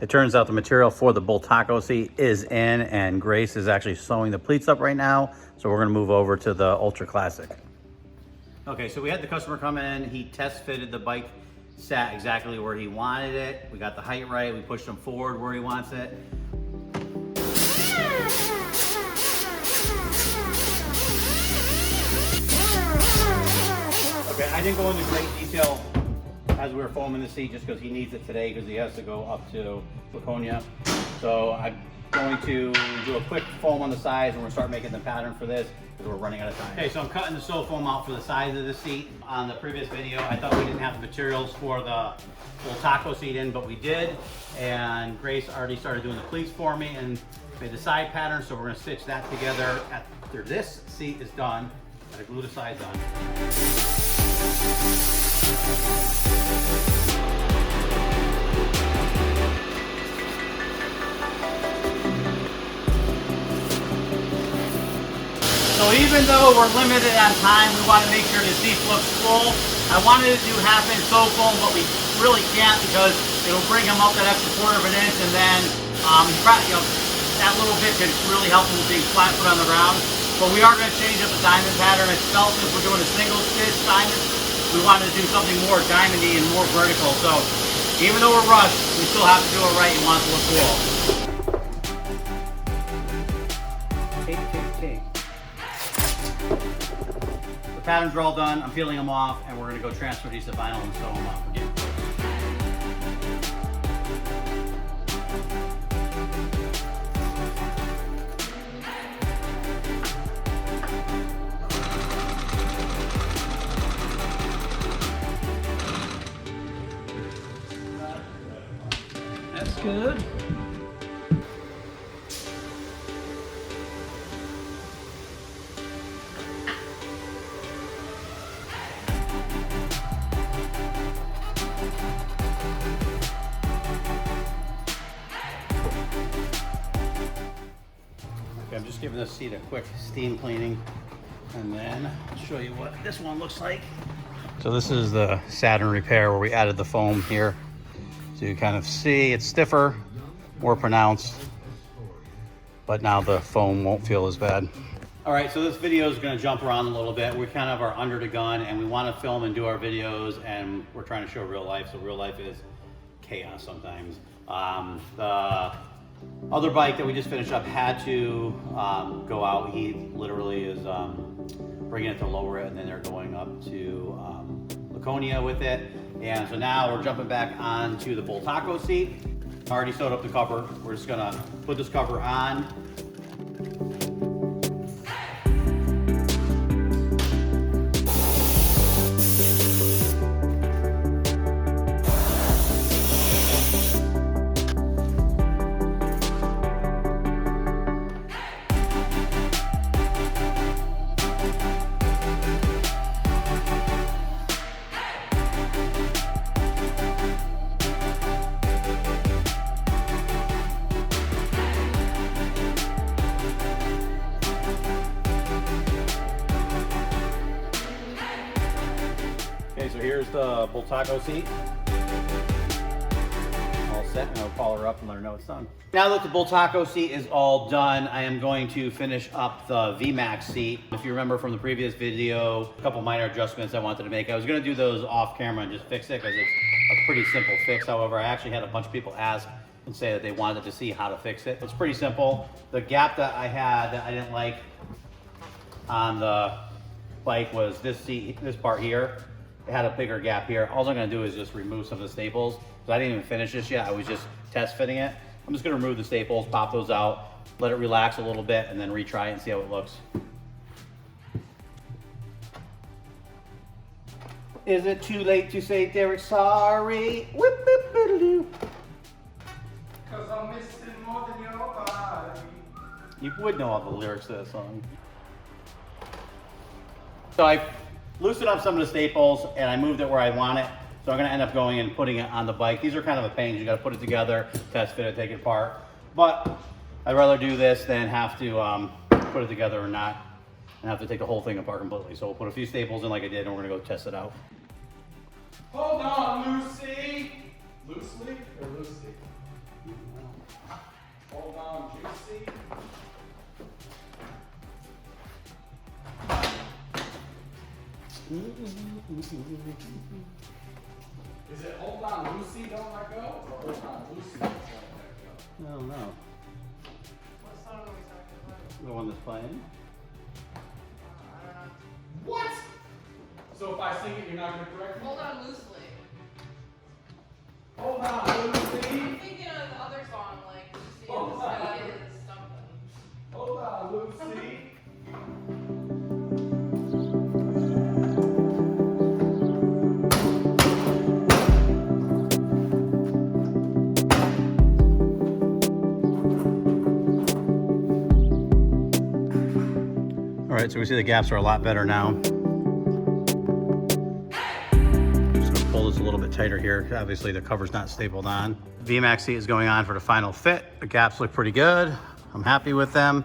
It turns out the material for the Bultaco seat is in, and Grace is actually sewing the pleats up right now. So we're gonna move over to the Ultra Classic. Okay, so we had the customer come in. He test fitted the bike, sat exactly where he wanted it. We got the height right. We pushed him forward where he wants it. Okay, I didn't go into great detail as we were foaming the seat just because he needs it today because he has to go up to Laconia. So I'm going to do a quick foam on the sides and we're gonna start making the pattern for this because we're running out of time. Okay, so I'm cutting the sew foam out for the sides of the seat. On the previous video, I thought we didn't have the materials for the Bultaco seat in, but we did. And Grace already started doing the pleats for me and made the side pattern, so we're gonna stitch that together after this seat is done. Gotta glue the sides on. So even though we're limited on time, we want to make sure the seat looks full. I wanted to do half-inch sew foam, but we really can't because it'll bring him up that extra quarter of an inch, and then that little bit can really help him being flat-foot on the ground. But we are going to change up the diamond pattern. I felt since we're doing a single stitch diamond, we wanted to do something more diamondy and more vertical. So even though we're rushed, we still have to do it right and want it to look cool. Take. The patterns are all done. I'm peeling them off, and we're going to go transfer these to vinyl and sew them up again. That's good. Okay, I'm just giving this seat a quick steam cleaning, and then I'll show you what this one looks like. So this is the Saturn repair where we added the foam here. So you kind of see it's stiffer, more pronounced, but now the foam won't feel as bad. All right, so this video is gonna jump around a little bit. We kind of are under the gun and we wanna film and do our videos, and we're trying to show real life, so real life is chaos sometimes. The other bike that we just finished up had to go out. He literally is bringing it to lower it, and then they're going up to Laconia with it. And so now we're jumping back onto the Bultaco seat. I already sewed up the cover. We're just gonna put this cover on. Okay, so here's the Bultaco seat. All set, and I'll call her up and let her know it's done. Now that the Bultaco seat is all done, I am going to finish up the VMAX seat. If you remember from the previous video, a couple minor adjustments I wanted to make. I was gonna do those off camera and just fix it because it's a pretty simple fix. However, I actually had a bunch of people ask and say that they wanted to see how to fix it. It's pretty simple. The gap that I had that I didn't like on the bike was this seat, this part here. It had a bigger gap here. All I'm gonna do is just remove some of the staples. So I didn't even finish this yet. I was just test fitting it. I'm just gonna remove the staples, pop those out, let it relax a little bit, and then retry it and see how it looks. Is it too late to say, Derek, sorry? Whip, whip, biddle-doo. 'Cause I'm missing more than your body. You would know all the lyrics to that song. So I loosened up some of the staples and I moved it where I want it. So I'm gonna end up going and putting it on the bike. These are kind of a pain. You gotta put it together, test fit it, take it apart. But I'd rather do this than have to put it together or not, and have to take the whole thing apart completely. So we'll put a few staples in like I did, and we're gonna go test it out. Hold on, Lucy. Loosely or Lucy? Hold on, juicy. Is it hold on, Lucy, don't let go? Or hold on, Lucy, don't let I don't know. What song are we talking about? The one that's playing? I don't know. go? What? So if I sing it, you're not going to correct me? Hold on loosely. Hold on, Lucy. I'm thinking of the other song, like Lucy in the Sky is something. Hold on, Lucy. All right, so we see the gaps are a lot better now. Just gonna pull this a little bit tighter here. Obviously the cover's not stapled on. VMAX seat is going on for the final fit. The gaps look pretty good. I'm happy with them.